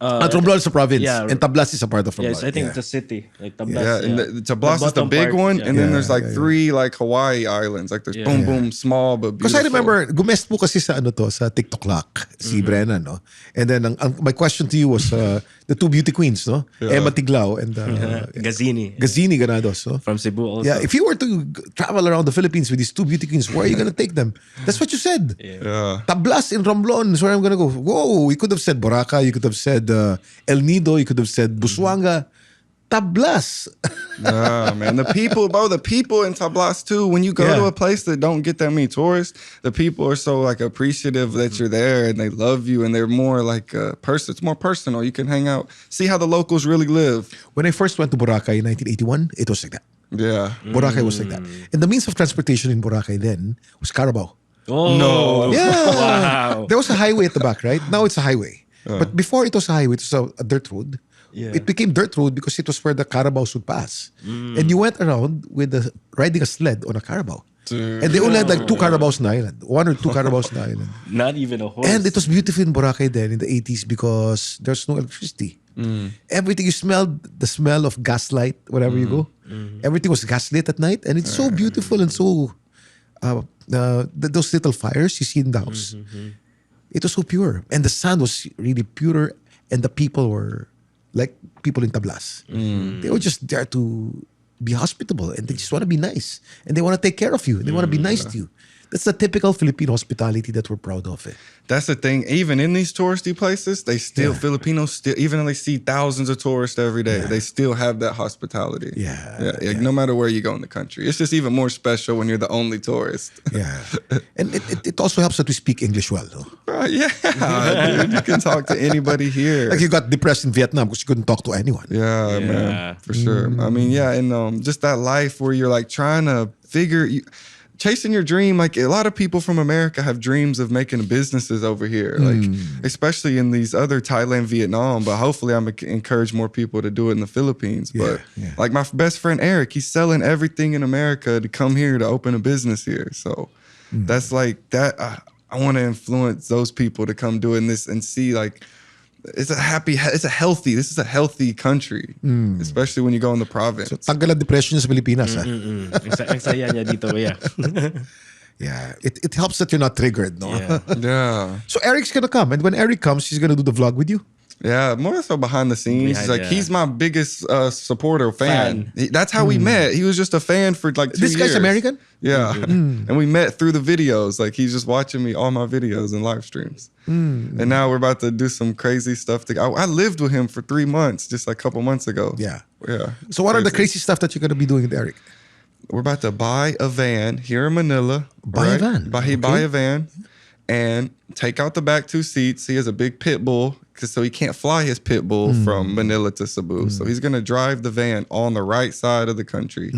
Speaker 2: Romblon is a province.
Speaker 5: yeah.
Speaker 2: And Tablas is a part of Romblon.
Speaker 5: yes, I think it's a city. Like Tablas.
Speaker 4: Yeah, and the Tablas is the
Speaker 5: bottom
Speaker 4: big
Speaker 5: part,
Speaker 4: one,
Speaker 5: yeah.
Speaker 4: and then
Speaker 2: Yeah,
Speaker 4: there's like
Speaker 2: yeah,
Speaker 4: 3 like Hawaii islands. Like there's
Speaker 5: Yeah.
Speaker 4: boom boom small but
Speaker 2: Because
Speaker 4: beautiful.
Speaker 2: I remember, gumest po kasi sa sa TikTok Lock, si Brennan, no? And then, my question to you was the 2 beauty queens, no? Emma Tiglao and
Speaker 5: Gazini.
Speaker 2: Gazini Ganados, no?
Speaker 5: From Cebu also.
Speaker 2: Yeah, if you were to travel around the Philippines with these 2 beauty queens, where are you gonna take them? That's what you said.
Speaker 4: Yeah.
Speaker 2: Tablas in Romblon is where I'm gonna go. Whoa, you could have said Boracay, you could have said El Nido, you could have said Busuanga. Tablas.
Speaker 4: Yeah, man. The people in Tablas too. When you go
Speaker 2: Yeah.
Speaker 4: to a place that don't get that many tourists, the people are so like appreciative that you're there and they love you and they're more like it's more personal. You can hang out, see how the locals really live.
Speaker 2: When I first went to Boracay in 1981, it was like that.
Speaker 4: Yeah.
Speaker 2: Boracay was like that. And the means of transportation in Boracay then was Carabao.
Speaker 5: Oh
Speaker 4: No.
Speaker 2: Yeah.
Speaker 5: Wow.
Speaker 2: There was a highway at the back, right? Now it's a highway. But before it was a highway, it was a dirt road.
Speaker 5: Yeah.
Speaker 2: It became dirt road because it was where the Carabaos would pass. And you went around riding a sled on a Carabao.
Speaker 4: Dude.
Speaker 2: And they only had like 2 Carabaos in the island. 1 or 2 Carabaos in the island.
Speaker 5: Not even a horse.
Speaker 2: And it was beautiful in Boracay then in the 80s because there's no electricity. Everything you smelled, the smell of gaslight, wherever you go. Everything was gaslit at night. And it's so beautiful and so, those little fires you see in the house. It was so pure. And the sun was really pure. And the people were like people in Tablas. They were just there to be hospitable. And they just want to be nice. And they want to take care of you. They want to be nice to you. That's the typical Philippine hospitality that we're proud of.
Speaker 4: That's the thing. Even in these touristy places, they still Filipinos still, even though they see thousands of tourists every day, they still have that hospitality.
Speaker 2: Yeah.
Speaker 4: No matter where you go in the country, it's just even more special when you're the only tourist.
Speaker 2: Yeah. And it also helps that we speak English well. No?
Speaker 4: Yeah, dude, you can talk to anybody here.
Speaker 2: Like you got depressed in Vietnam because you couldn't talk to anyone.
Speaker 4: Yeah, man, for sure. I mean, yeah, and just that life where you're like trying to chasing your dream. Like a lot of people from America have dreams of making businesses over here, like especially in these other Thailand, Vietnam. But hopefully, I'm gonna encourage more people to do it in the Philippines. But like my best friend Eric, he's selling everything in America to come here to open a business here. So that's like that. I want to influence those people to come doing this and see like. This is a healthy country, especially when you go in the province.
Speaker 2: So, tanggal ang depression sa Pilipinas.
Speaker 5: Ang saya niya dito, yeah.
Speaker 2: Yeah. It helps that you're not triggered, no?
Speaker 5: Yeah.
Speaker 4: Yeah.
Speaker 2: So Eric's gonna come. And when Eric comes, he's gonna do the vlog with you?
Speaker 4: Yeah, more so behind the scenes. He's my biggest supporter, fan. That's how we met. He was just a fan for like 2 years.
Speaker 2: This guy's American?
Speaker 4: Yeah. And we met through the videos. Like he's just watching me all my videos and live streams. And now we're about to do some crazy stuff. I lived with him for 3 months, just like a couple months ago.
Speaker 2: Yeah.
Speaker 4: Yeah.
Speaker 2: So what are the crazy stuff that you're gonna be doing with Eric?
Speaker 4: we're about to buy a van here in Manila.
Speaker 2: Buy a van?
Speaker 4: Buy a van and take out the back 2 seats. He has a big pit bull, so he can't fly his pit bull from Manila to Cebu. So he's going to drive the van on the right side of the country.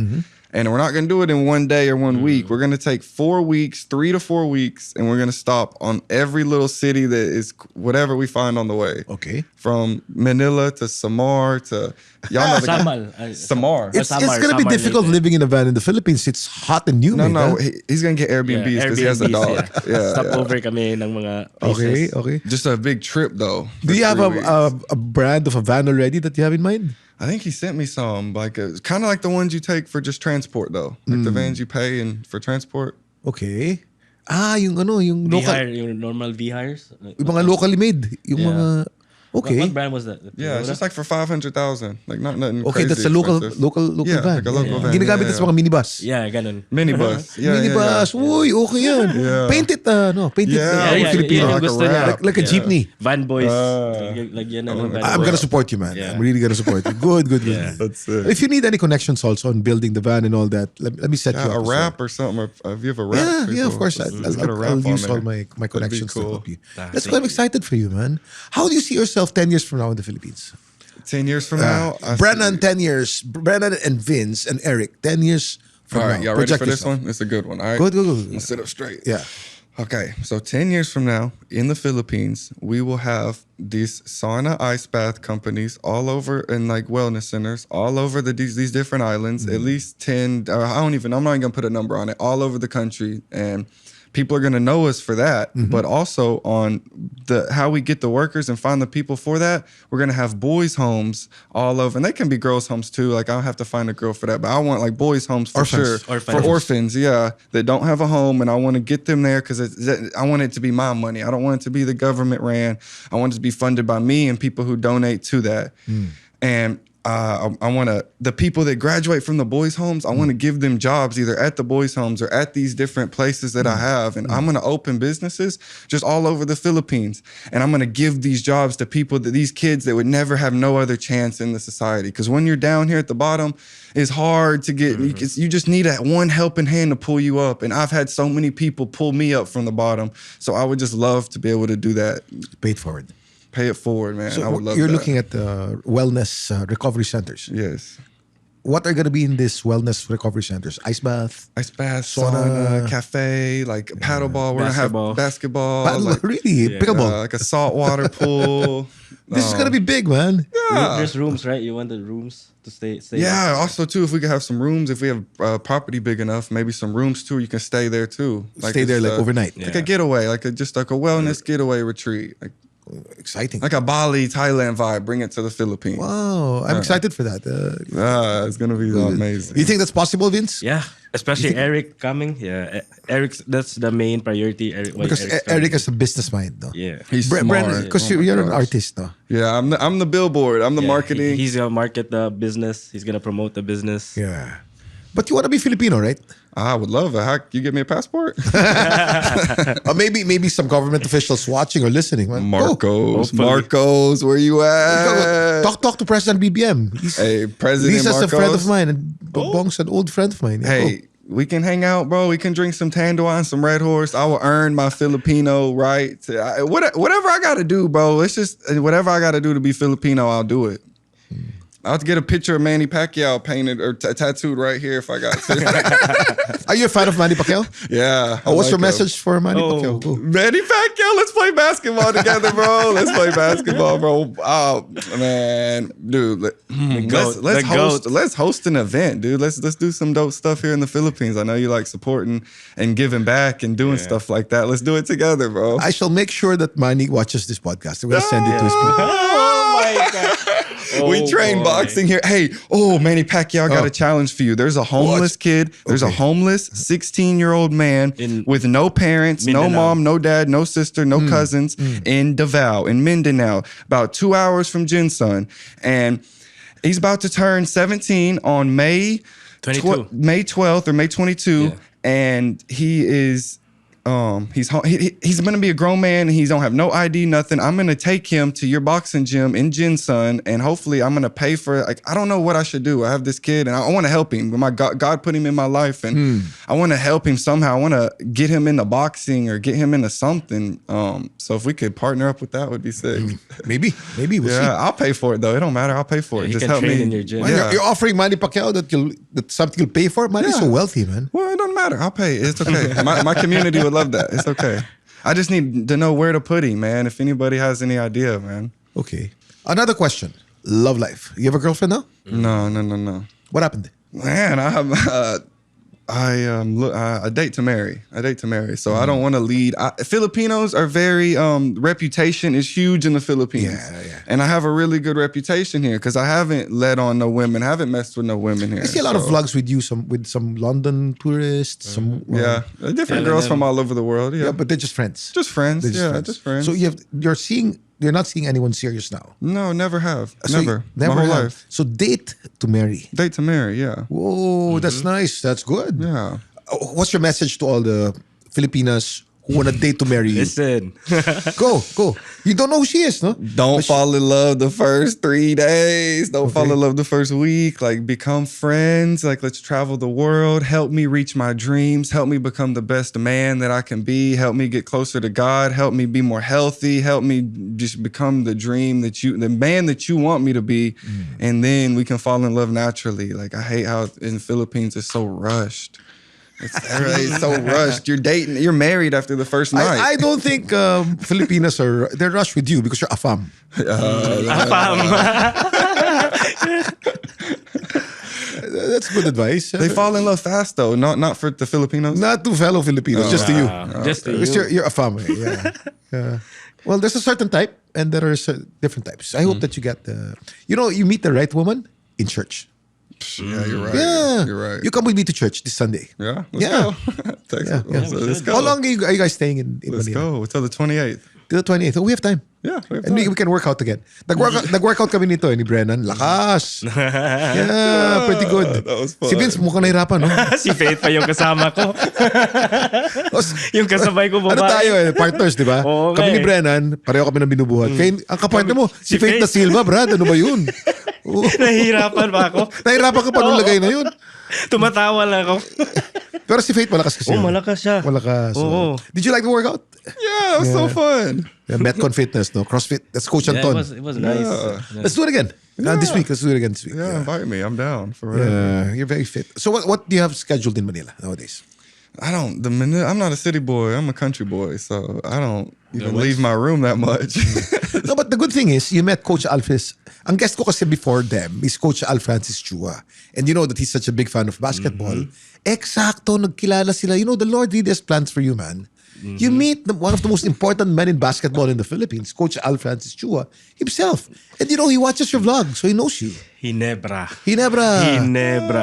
Speaker 4: And we're not going to do it in 1 day or 1 week. We're going to take 4 weeks, 3 to 4 weeks, and we're going to stop on every little city that is whatever we find on the way.
Speaker 2: Okay.
Speaker 4: From Manila to Samar to y'all know Samar.
Speaker 2: It's going to be difficult living in a van in the Philippines. It's hot and humid.
Speaker 4: No, he's going to get Airbnbs because he has a dog.
Speaker 5: Stop over kami ng mga places.
Speaker 2: Okay.
Speaker 4: Just a big trip though.
Speaker 2: Do you have a brand of a van already that you have in mind?
Speaker 4: I think he sent me some, like kind of like the ones you take for just transport though. Like the vans you pay and for transport.
Speaker 2: Okay. Yung local.
Speaker 5: V-hire, yung normal V-hires.
Speaker 2: Yung mga locally made. Yung mga... Okay.
Speaker 5: What brand was that?
Speaker 4: Yeah, it's just like for 500,000. Like nothing
Speaker 2: Okay,
Speaker 4: crazy
Speaker 2: that's a local
Speaker 4: yeah,
Speaker 2: van.
Speaker 4: like a local van.
Speaker 2: Ginagamit sa mga minibus.
Speaker 5: Yeah, ganun.
Speaker 4: Minibus. Yeah,
Speaker 2: Minibus. Uy, okay yan.
Speaker 4: Yeah.
Speaker 2: Paint it, Filipino.
Speaker 4: Like a wrap.
Speaker 2: Like a jeepney.
Speaker 5: Van Boys. Lagyan ng Van
Speaker 2: I'm
Speaker 5: Boys.
Speaker 2: gonna support you, man.
Speaker 5: Yeah.
Speaker 2: I'm really gonna support you. Good.
Speaker 4: That's it.
Speaker 2: If you need any connections also on building the van and all that, let me set you up.
Speaker 4: A wrap or something. Or if you have a wrap.
Speaker 2: Yeah, of course. I'll use all my connections to help you. That's why I'm excited for you, man. How do you see yourself 10 years from now in the Philippines?
Speaker 4: 10 years from now,
Speaker 2: Brennan, 10 years. Brennan and Vince and Eric, 10 years from
Speaker 4: all right,
Speaker 2: now.
Speaker 4: y'all ready
Speaker 2: Project
Speaker 4: for this
Speaker 2: yourself.
Speaker 4: one? It's a good one. All right.
Speaker 2: Go.
Speaker 4: Let's sit up straight.
Speaker 2: Yeah.
Speaker 4: Okay, so 10 years from now, in the Philippines, we will have these sauna ice bath companies all over, and like wellness centers all over these different islands. At least 10. I'm not even gonna put a number on it. All over the country, and people are gonna know us for that. But also on how we get the workers and find the people for that, we're gonna have boys' homes all over, and they can be girls' homes too. Like I don't have to find a girl for that, but I want like boys' homes for sure. For orphans, yeah, that don't have a home, and I want to get them there because I want it to be my money. I don't want it to be the government ran. I want it to be funded by me and people who donate to that. And I want the people that graduate from the boys' homes, I want to give them jobs either at the boys' homes or at these different places that I have. And I'm going to open businesses just all over the Philippines. And I'm going to give these jobs to people, these kids that would never have no other chance in the society. Because when you're down here at the bottom, it's hard to get, you just need one helping hand to pull you up. And I've had so many people pull me up from the bottom. So I would just love to be able to do that.
Speaker 2: Pay it forward.
Speaker 4: Pay it forward, man.
Speaker 2: So
Speaker 4: I would love
Speaker 2: you're
Speaker 4: that.
Speaker 2: looking at wellness recovery centers.
Speaker 4: Yes.
Speaker 2: What are going to be in this wellness recovery centers? Ice bath?
Speaker 4: Ice bath, sauna, cafe, like paddleball. We're going to have basketball.
Speaker 2: Really? Pickleball?
Speaker 4: Like a saltwater pool.
Speaker 2: This is going to be big, man.
Speaker 4: Yeah.
Speaker 5: There's rooms, right? You want the rooms to stay
Speaker 4: Yeah, also too, if we could have some rooms, if we have property big enough, maybe some rooms too, you can stay there too.
Speaker 2: Stay there like overnight.
Speaker 4: Like a getaway, just like a wellness getaway retreat. Like,
Speaker 2: exciting.
Speaker 4: like a Bali, Thailand vibe. Bring it to the Philippines.
Speaker 2: Wow, I'm excited for that.
Speaker 4: It's gonna be amazing.
Speaker 2: You think that's possible, Vince?
Speaker 5: Yeah, especially Eric coming. Yeah, Eric's that's the main priority.
Speaker 2: Because Eric has a business mind, no?
Speaker 5: Yeah,
Speaker 4: He's smart.
Speaker 2: Because you're an artist, no?
Speaker 4: Yeah, I'm the billboard. I'm the marketing.
Speaker 5: He's gonna market the business. He's gonna promote the business.
Speaker 2: Yeah. But you want to be Filipino, right?
Speaker 4: I would love it. How you get me a passport?
Speaker 2: Or maybe some government officials watching or listening. Man.
Speaker 4: Marcos, where you at?
Speaker 2: Talk to President BBM.
Speaker 4: President
Speaker 2: Lisa's
Speaker 4: Marcos.
Speaker 2: a friend of mine, and Bong's an old friend of mine. Yeah,
Speaker 4: Hey, we can hang out, bro. We can drink some Tanduan, some Red Horse. I will earn my Filipino right. Whatever I got to do, bro. It's just whatever I got to do to be Filipino, I'll do it. I'll have to get a picture of Manny Pacquiao painted or tattooed right here if I got to.
Speaker 2: Are you a fan of Manny Pacquiao?
Speaker 4: Yeah.
Speaker 2: What's your message for Manny Pacquiao? Go.
Speaker 4: Manny Pacquiao, let's play basketball together, bro. Let's play basketball, bro. Oh man, dude, let's host an event, dude. Let's do some dope stuff here in the Philippines. I know you like supporting and giving back and doing stuff like that. Let's do it together, bro.
Speaker 2: I shall make sure that Manny watches this podcast. We're gonna send it to his people.
Speaker 5: Oh my god.
Speaker 4: We train boxing here. Hey, Manny Pacquiao got a challenge for you. There's a homeless kid. There's a homeless 16-year-old man with no parents, no mom, no dad, no sister, no cousins in Davao, in Mindanao, about 2 hours from Jinsun. And he's about to turn 17 on May 12th or May 22. Yeah. And he is he's gonna be a grown man and he don't have no ID, nothing. I'm gonna take him to your boxing gym in Jinsun, and hopefully I'm gonna pay for it. Like, I don't know what I should do. I have this kid and I want to help him. My God put him in my life, and I want to help him somehow. I want to get him into boxing or get him into something. So if we could partner up with that, would be sick.
Speaker 2: Maybe we'll see.
Speaker 4: Yeah, I'll pay for it though. It don't matter. I'll pay for it.
Speaker 5: He
Speaker 4: Just
Speaker 5: can
Speaker 4: help
Speaker 5: train
Speaker 4: me
Speaker 5: in your gym.
Speaker 2: Man,
Speaker 4: Yeah.
Speaker 2: you're offering Manny Pacquiao that's something you'll pay for? Manny's so wealthy, man.
Speaker 4: Well, it doesn't matter. I'll pay. It's okay. My community would love that. It's okay. I just need to know where to put him, man. If anybody has any idea, man.
Speaker 2: Okay. Another question. Love life. You have a girlfriend now?
Speaker 4: No.
Speaker 2: What happened?
Speaker 4: Man, I have I date to marry. So I don't want to lead. Filipinos are very reputation is huge in the Philippines.
Speaker 2: Yeah.
Speaker 4: And I have a really good reputation here because I haven't led on no women, haven't messed with no women here.
Speaker 2: I see a lot of vlogs with you, with some London tourists,
Speaker 4: Yeah, different girls from all over the world. Yeah,
Speaker 2: yeah, but they're just friends.
Speaker 4: just friends.
Speaker 2: They're
Speaker 4: Just friends.
Speaker 2: So you're not seeing anyone serious now.
Speaker 4: No, never have.
Speaker 2: So
Speaker 4: Never.
Speaker 2: you never
Speaker 4: My whole
Speaker 2: have.
Speaker 4: life.
Speaker 2: So date to marry.
Speaker 4: Date to marry. Yeah.
Speaker 2: Whoa, that's nice. That's good.
Speaker 4: Yeah.
Speaker 2: What's your message to all the Filipinas who want to date to marry you?
Speaker 5: Listen.
Speaker 2: Go. You don't know who she is, no?
Speaker 4: Don't fall in love the first 3 days. Don't fall in love the first week. Like, become friends. Like, let's travel the world. Help me reach my dreams. Help me become the best man that I can be. Help me get closer to God. Help me be more healthy. Help me just become the man that you want me to be. And then we can fall in love naturally. Like, I hate how in the Philippines it's so rushed. It's so rushed. You're dating. You're married after the first night.
Speaker 2: I don't think Filipinas they're rushed with you because you're afam. That's good advice.
Speaker 4: They fall in love fast though. Not for the Filipinos.
Speaker 2: Not to fellow Filipinos, just to you.
Speaker 5: Just to
Speaker 2: Because
Speaker 5: you.
Speaker 2: you're afam. Yeah. Well, there's a certain type and there are different types. I hope that you get you meet the right woman in church.
Speaker 4: Yeah, you're right.
Speaker 2: Yeah.
Speaker 4: You're right.
Speaker 2: You come with me to church this Sunday.
Speaker 4: Yeah,
Speaker 2: Yeah.
Speaker 4: go. Texas.
Speaker 2: Yeah.
Speaker 4: Let's go.
Speaker 2: How long are you guys staying in
Speaker 4: Let's
Speaker 2: Manila?
Speaker 4: go until the 28th.
Speaker 2: Till the 28th. Oh, we have time.
Speaker 4: Yeah, we have
Speaker 2: And we
Speaker 4: time.
Speaker 2: can work out again. Nag-workout kami nito ni Brennan. Lakas. Yeah, pretty good.
Speaker 4: That was fun.
Speaker 2: Si Vince mukhang nahirapan, no?
Speaker 5: Si Faith pa yung kasama ko. Yung kasabay ko babae.
Speaker 2: Ano tayo partners, di ba?
Speaker 5: Oo,
Speaker 2: Kami
Speaker 5: nga
Speaker 2: ni Brennan, pareho kami ng binubuhat. Ang kapartner mo, si Faith da Silva, Brad. Ano ba yun?
Speaker 5: Nahihirapan pa ako.
Speaker 2: Nahirapan ka pa nung lagay na yun.
Speaker 5: Tumatawa lang ako.
Speaker 2: Pero si Faith malakas kasi.
Speaker 5: Malakas siya.
Speaker 2: Malakas.
Speaker 5: Oo.
Speaker 2: Did you like the workout?
Speaker 4: Yeah, it was so fun.
Speaker 2: Yeah, Metcon Fitness, no? CrossFit. That's Coach Anton.
Speaker 5: It was nice.
Speaker 2: Let's do it again. This week. Let's do it again this week.
Speaker 4: Yeah, invite me. I'm down for whatever.
Speaker 2: Yeah, you're very fit. So what do you have scheduled in Manila nowadays?
Speaker 4: I'm not a city boy. I'm a country boy, so I don't even leave my room that much.
Speaker 2: No, but the good thing is, you met Coach Alphys. Ang guest ko kasi before them is Coach Al Francis Chua. And you know that he's such a big fan of basketball. Eksakto, nagkilala sila. You know, the Lord really has plans for you, man. You meet one of the most important men in basketball in the Philippines, Coach Al Francis Chua, himself. And you know, he watches your vlog, so he knows you.
Speaker 5: Hinebra.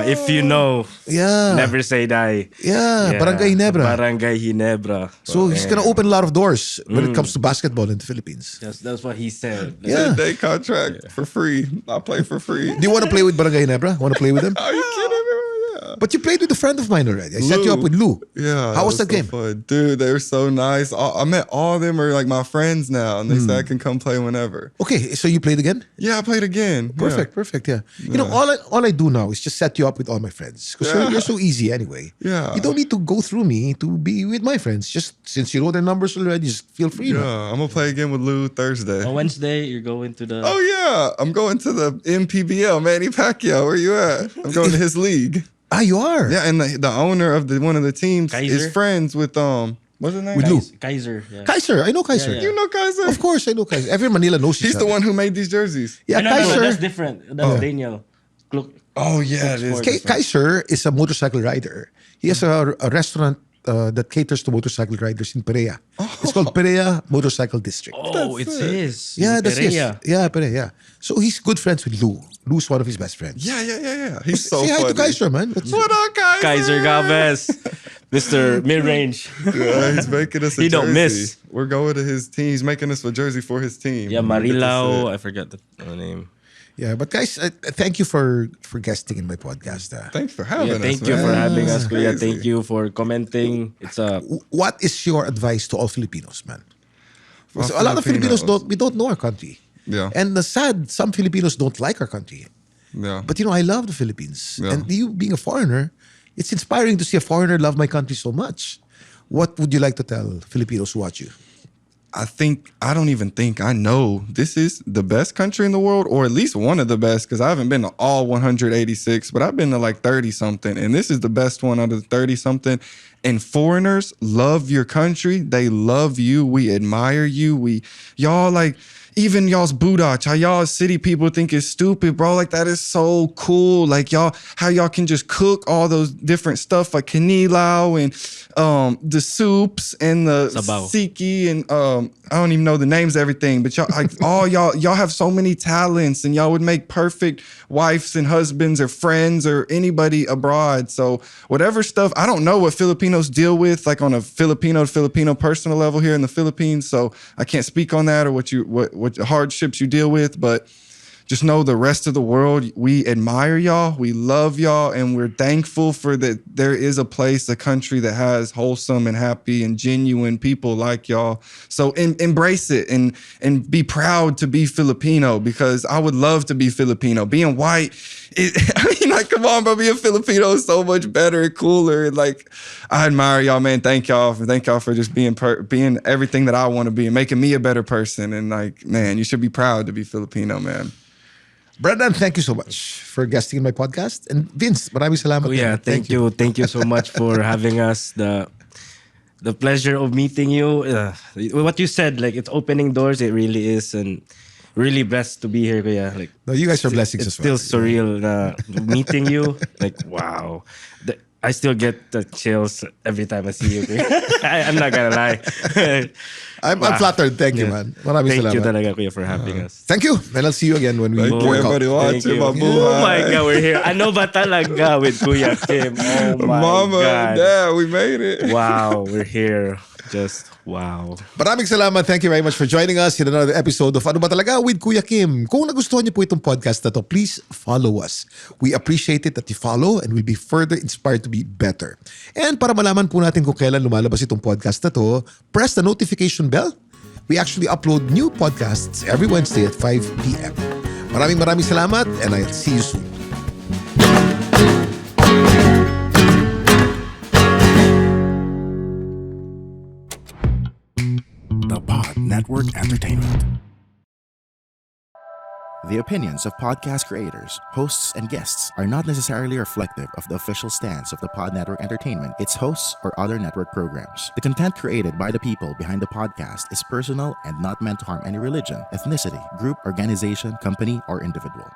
Speaker 5: If you know,
Speaker 2: Yeah.
Speaker 5: never say die.
Speaker 2: Yeah, Barangay Hinebra.
Speaker 5: Barangay Hinebra.
Speaker 2: So he's gonna open a lot of doors when it comes to basketball in the Philippines.
Speaker 5: That's what he said.
Speaker 2: Yeah.
Speaker 4: Day contract for free. I play for free.
Speaker 2: Do you want to play with Barangay Hinebra? Want to play with him?
Speaker 4: Are you kidding me? Yeah.
Speaker 2: But you played with a friend of mine already. I set you up with Lou.
Speaker 4: Yeah.
Speaker 2: How was that
Speaker 4: so
Speaker 2: game?
Speaker 4: fun. Dude, they were so nice. I met all of them are like my friends now, and they said I can come play whenever.
Speaker 2: Okay, so you played again?
Speaker 4: Yeah, I played again.
Speaker 2: Perfect, yeah. You know, all I do now is just set you up with all my friends. Because you're so easy anyway.
Speaker 4: Yeah.
Speaker 2: You don't need to go through me to be with my friends. Just since you know their numbers already, just feel free.
Speaker 4: Yeah.
Speaker 2: now.
Speaker 4: I'm gonna play again with Lou Thursday.
Speaker 5: On Wednesday, you're going to the.
Speaker 4: Oh yeah, I'm going to the MPBL, Manny Pacquiao. Where you at? I'm going to his league.
Speaker 2: Ah, you are?
Speaker 4: Yeah, and the owner of one of the teams
Speaker 5: Kaiser?
Speaker 4: is friends with what's his name?
Speaker 2: With Lou.
Speaker 5: Kaiser. Yeah.
Speaker 2: Kaiser, I know Kaiser.
Speaker 5: Yeah.
Speaker 4: You know Kaiser?
Speaker 2: Of course, I know Kaiser. Every Manila knows each
Speaker 4: He's the
Speaker 2: other.
Speaker 4: one who made these jerseys.
Speaker 2: Yeah,
Speaker 5: No,
Speaker 2: Kaiser.
Speaker 5: that's different. That's Daniel. Look,
Speaker 4: Oh yeah, it is.
Speaker 2: Kaiser is a motorcycle rider. He has a restaurant that caters to motorcycle riders in Perea. It's called Perea Motorcycle District.
Speaker 5: oh, it's his.
Speaker 2: Yeah, that's his.
Speaker 5: Perea.
Speaker 2: Yeah, Perea. Yeah. So he's good friends with Lou. Lou's one of his best friends.
Speaker 4: Yeah. He's so
Speaker 2: Say hi
Speaker 4: funny.
Speaker 2: to Kaiser, man.
Speaker 4: What up, Kaiser?
Speaker 5: Kaiser Galvez, Mr. Mid Range.
Speaker 4: Yeah, he's making us a
Speaker 5: He
Speaker 4: jersey.
Speaker 5: don't miss.
Speaker 4: We're going to his team. He's making us a jersey for his team.
Speaker 5: Yeah,
Speaker 4: We get to
Speaker 5: Marilao.
Speaker 4: sit.
Speaker 5: I forgot the name.
Speaker 2: Yeah, but guys, thank you for guesting in my podcast.
Speaker 4: Thanks for having
Speaker 5: Yeah,
Speaker 4: us.
Speaker 5: thank you
Speaker 4: man.
Speaker 5: for having us, Kuya.
Speaker 4: Crazy.
Speaker 5: Thank you for commenting. It's a
Speaker 2: What is your advice to all Filipinos, man?
Speaker 4: For
Speaker 2: So a lot of Filipinos
Speaker 4: Filipinos.
Speaker 2: we don't know our country.
Speaker 4: Yeah.
Speaker 2: And the sad, some Filipinos don't like our country.
Speaker 4: Yeah.
Speaker 2: But I love the Philippines.
Speaker 4: Yeah.
Speaker 2: And you being a foreigner, it's inspiring to see a foreigner love my country so much. What would you like to tell Filipinos who watch you?
Speaker 4: I don't even think I know this is the best country in the world, or at least one of the best, because I haven't been to all 186, but I've been to like 30 something, and this is the best one out of the 30 something. And foreigners love your country. They love you. We admire you. Y'all like, even y'all's budach, how y'all city people think it's stupid, bro. Like that is so cool. Like how y'all can just cook all those different stuff like kinilaw and the soups and the
Speaker 5: Sabaw.
Speaker 4: siki and I don't even know the names of everything, but y'all like y'all have so many talents, and y'all would make perfect wives and husbands or friends or anybody abroad. So whatever stuff, I don't know what Filipinos deal with like on a Filipino to Filipino personal level here in the Philippines. So I can't speak on that or what hardships you deal with, but just know the rest of the world, we admire y'all, we love y'all, and we're thankful for that there is a place, a country that has wholesome and happy and genuine people like y'all. So embrace it and be proud to be Filipino, because I would love to be Filipino. Being white, like, come on, bro, being Filipino is so much better and cooler. And like, I admire y'all, man. Thank y'all for just being everything that I want to be and making me a better person. And like, man, you should be proud to be Filipino, man.
Speaker 2: Brennan, thank you so much for guesting in my podcast. And Vince, maraming salamat.
Speaker 5: Kuya, thank you. Thank you so much for having us. The pleasure of meeting you. What you said, like it's opening doors. It really is, and really blessed to be here, Kuya. Like
Speaker 2: No, you guys are blessings
Speaker 5: it's
Speaker 2: as well.
Speaker 5: still surreal meeting you. Like wow. I still get the chills every time I see you. Kuya. I'm not gonna lie.
Speaker 2: I'm flattered. Thank you, man. Maraming
Speaker 5: Thank
Speaker 2: salamat.
Speaker 5: you talaga, Kuya, for having us.
Speaker 2: Thank you. And I'll see you again when we
Speaker 4: Thank you,
Speaker 2: work out.
Speaker 4: everybody
Speaker 5: Thank
Speaker 4: watching.
Speaker 5: you.
Speaker 4: My boo.
Speaker 5: Oh my God, we're here. Ano ba talaga with Kuya Kim? Oh my
Speaker 4: Mama
Speaker 5: God.
Speaker 4: and Dad, we made it.
Speaker 5: Wow, we're here. Just wow.
Speaker 2: Maraming salamat. Thank you very much for joining us in another episode of Ano Ba Talaga with Kuya Kim. Kung nagustuhan niyo po itong podcast na to, please follow us. We appreciate it that you follow and we'll be further inspired to be better. And para malaman po natin kung kailan lumalabas itong podcast na to, press the notification bell. We actually upload new podcasts every Wednesday at 5 p.m. Maraming salamat and I'll see you soon.
Speaker 6: The Pod Network Entertainment. The opinions of podcast creators, hosts, and guests are not necessarily reflective of the official stance of the Pod Network Entertainment, its hosts, or other network programs. The content created by the people behind the podcast is personal and not meant to harm any religion, ethnicity, group, organization, company, or individual.